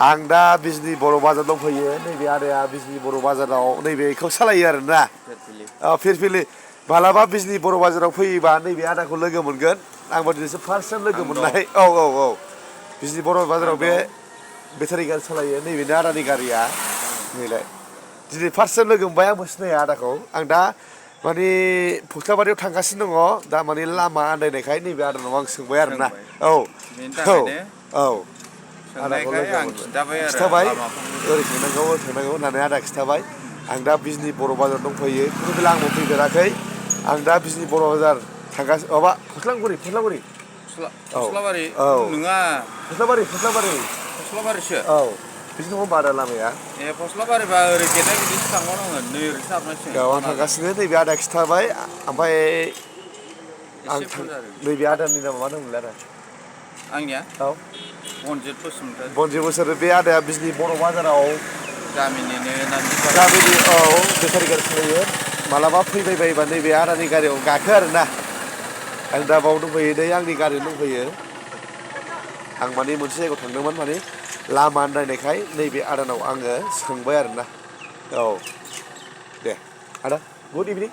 आं दा बिजनि बर' बाजार दंफैयो नैबे आदाया बिजनि बर' बाजाराव नैबेखौ सालायो आरोना फिरफिलि मालाबा बिजनि बर' बाजाराव फैयोबा नैबे आदाखौ लोगो मोनगोन आंबो दिनैसो फार्स्ट टाइम लोगो मोननाय औ बिजनि बर' बाजाराव बे बेटारि गारि सालायो नैबेनो आदानि गारिया नैलाय दिनै फार्स्ट टाइम लोगो मोनबाय आंबो सिनाया आदाखौ आं दा माने फुख्लाबारियाव थांगासिनो दङ दा माने लामा आन्दायनायखाय नैबे आदानाव आं सोंबाय आरोना औ आदाखौ लोगो मोनबाय खिन्थाबाय ओरै थांनांगौ होननानै आदा खिन्थाबाय आं दा बिजनि बर' बाजार दंफैयो खुनु बेला आंबो फैफेराखै आं दा बिजनि बर' बाजार थांगासिनो माबा फस्लागुरि नङा फस्लाबारिसो औ बिजनि दङ आदा लामाया फस्लाबारिबा ओरै गेटा गिदिरसो थांबावनांगोन नै ओरैसो हाबनांसिगोन आं थांगासिनो नैबे आदा खिन्थाबाय ओमफ्राय आं नैबे आदानि नामा मा होनोमोनलाय आदा आंनिया औ बनजित बसुमतारी बनजित बसुमतारी बे आदाया बिजनि बर' बाजाराव गामिनि औ बेटारि गारि सालायो मालाबा फैबाय बायोबा नैबे आदानि गारियाव गाखो आरोना आं दा बाव दंफैयो नै आंनि गारियाव दंफैयो आं माने मोनसे जायगायाव थांदोंमोन माने लामा आन्दायनायखाय नैबे आदानाव आङो सोंबाय आरोना औ दे आदा गुड इभिनिं